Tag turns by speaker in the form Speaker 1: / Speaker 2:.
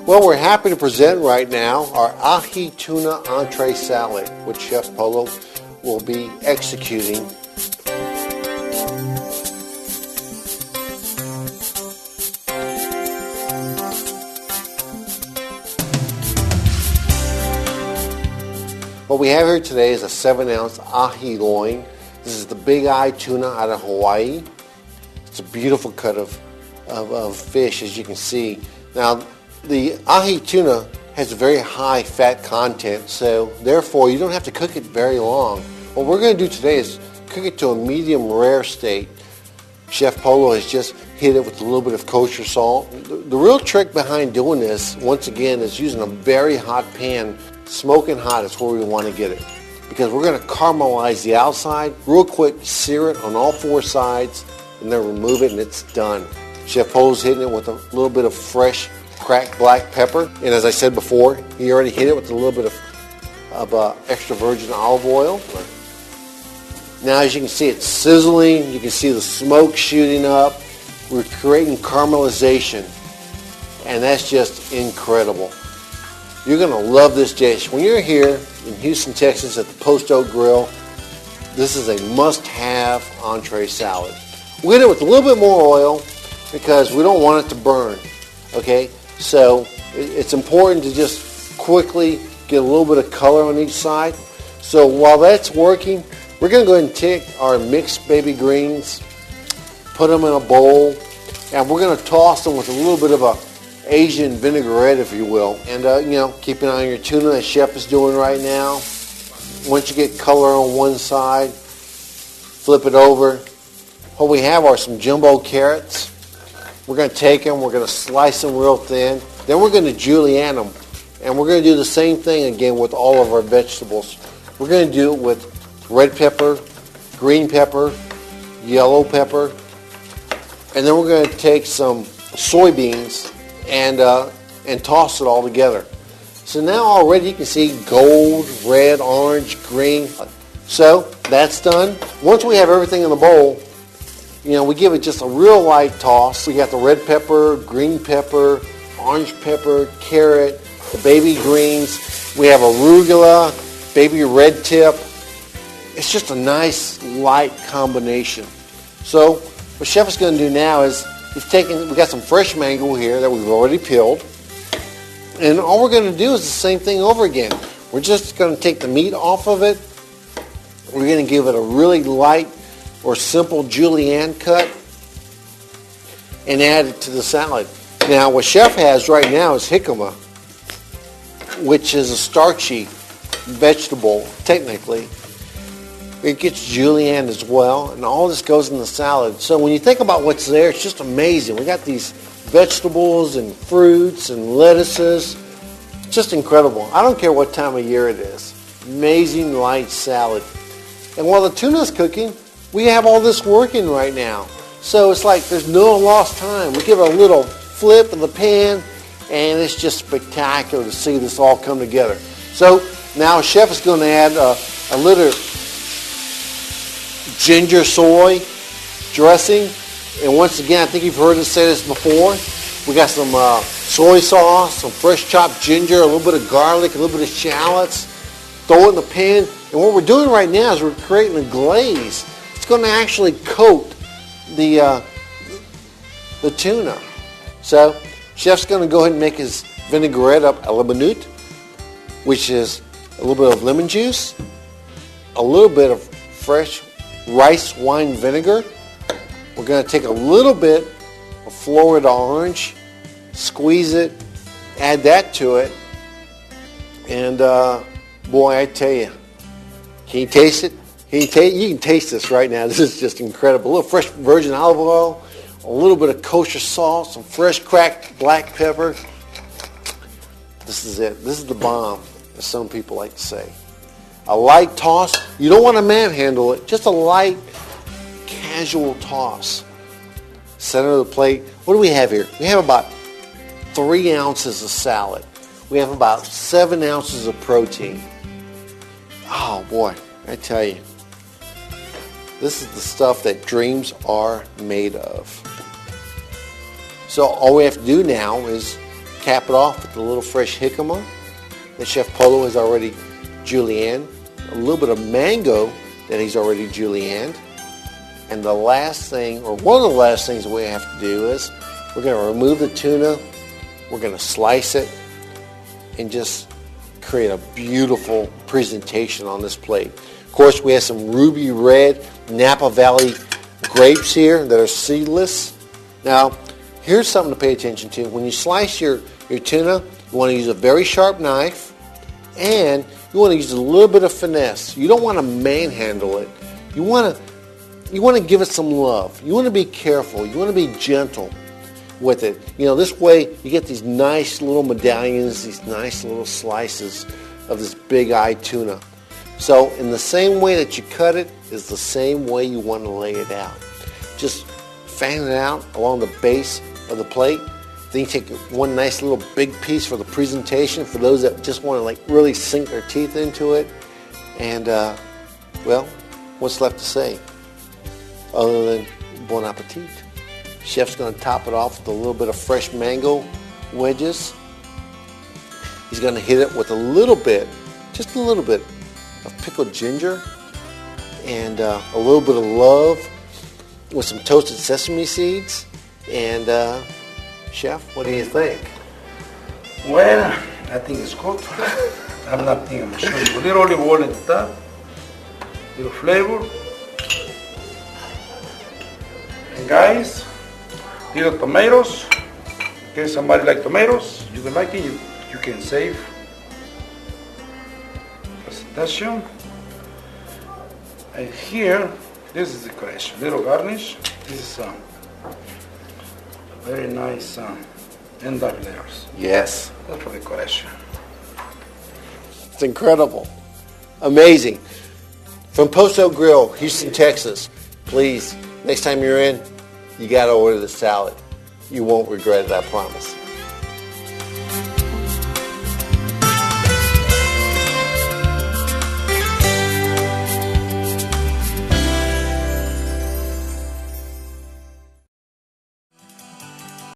Speaker 1: Well, we're happy to present right now our ahi tuna entree salad, which Chef Polo will be executing. What we have here today is a 7-ounce ahi loin. This is the big eye tuna out of Hawaii. It's a beautiful cut of fish, as you can see. Now, the ahi tuna has a very high fat content, so therefore you don't have to cook it very long. What we're going to do today is cook it to a medium rare state. Chef Polo has just hit it with a little bit of kosher salt. The real trick behind doing this, once again, is using a very hot pan. Smoking hot is where we want to get it, because we're going to caramelize the outside real quick, sear it on all 4 sides, and then remove it, and it's done. Chef Polo's hitting it with a little bit of fresh cracked black pepper, and as I said before, he already hit it with a little bit of extra virgin olive oil. Now, as you can see, it's sizzling. You can see the smoke shooting up. We're creating caramelization, and that's just incredible. You're going to love this dish. When you're here in Houston, Texas at the Post Oak Grill, this is a must-have entree salad. We hit it with a little bit more oil because we don't want it to burn, okay? So it's important to just quickly get a little bit of color on each side. So while that's working, we're going to go ahead and take our mixed baby greens, put them in a bowl, and we're going to toss them with a little bit of a Asian vinaigrette, if you will. And, keep an eye on your tuna, as Chef is doing right now. Once you get color on one side, flip it over. What we have are some jumbo carrots. We're going to take them, we're going to slice them real thin. Then we're going to julienne them. And we're going to do the same thing again with all of our vegetables. We're going to do it with red pepper, green pepper, yellow pepper. And then we're going to take some soybeans and toss it all together. So now already you can see gold, red, orange, green. So that's done. Once we have everything in the bowl, we give it just a real light toss. We got the red pepper, green pepper, orange pepper, carrot, the baby greens. We have arugula, baby red tip. It's just a nice light combination. So what Chef is going to do now is we got some fresh mango here that we've already peeled. And all we're going to do is the same thing over again. We're just going to take the meat off of it. We're going to give it a really light or simple julienne cut and add it to the salad. Now, what Chef has right now is jicama, which is a starchy vegetable, technically. It gets julienne as well, and all this goes in the salad. So when you think about what's there, it's just amazing. We got these vegetables and fruits and lettuces. It's just incredible. I don't care what time of year it is. Amazing light salad. And while the tuna's cooking, we have all this working right now. So it's like there's no lost time. We give it a little flip in the pan, and it's just spectacular to see this all come together. So now Chef is going to add a little ginger soy dressing. And once again, I think you've heard us say this before. We got some soy sauce, some fresh chopped ginger, a little bit of garlic, a little bit of shallots. Throw it in the pan. And what we're doing right now is we're creating a glaze. It's going to actually coat the tuna. So Chef's going to go ahead and make his vinaigrette up a la minute, which is a little bit of lemon juice, a little bit of fresh rice wine vinegar. We're going to take a little bit of Florida orange, squeeze it, add that to it, and boy, I tell you, can you taste it? You can taste this right now. This is just incredible. A little fresh virgin olive oil, a little bit of kosher salt, some fresh cracked black pepper. This is it. This is the bomb, as some people like to say. A light toss. You don't want to manhandle it. Just a light, casual toss. Center of the plate. What do we have here? We have about 3 ounces of salad. We have about 7 ounces of protein. Oh boy, I tell you. This is the stuff that dreams are made of. So all we have to do now is cap it off with a little fresh jicama that Chef Polo has already julienned, a little bit of mango that he's already julienned, and the last thing, or one of the last things we have to do is we're going to remove the tuna, we're going to slice it, and just create a beautiful presentation on this plate. Of course, we have some ruby red Napa Valley grapes here that are seedless. Now, here's something to pay attention to. When you slice your tuna, you want to use a very sharp knife, and you want to use a little bit of finesse. You don't want to manhandle it. You want to give it some love. You want to be careful. You want to be gentle with it. You know, this way you get these nice little medallions, these nice little slices of this big-eyed tuna. So in the same way that you cut it is the same way you want to lay it out. Just fan it out along the base of the plate. Then you take one nice little big piece for the presentation for those that just want to like really sink their teeth into it. And well, what's left to say other than bon appetit? Chef's going to top it off with a little bit of fresh mango wedges. He's going to hit it with a little bit, just a little bit of pickled ginger and a little bit of love with some toasted sesame seeds. And Chef, what do you think?
Speaker 2: Well, I think it's good. I'm not thinking, I'm sure you. A little olive oil at the top, little flavor. And guys, little tomatoes. Okay, somebody like tomatoes, you can like it, you can save. Presentation. And here, this is the decoration. Little garnish. This is very nice end of layers.
Speaker 1: Yes.
Speaker 2: That's for decoration.
Speaker 1: It's incredible. Amazing. From Posto Grill, Houston, Texas. Please, next time you're in, you got to order the salad. You won't regret it, I promise.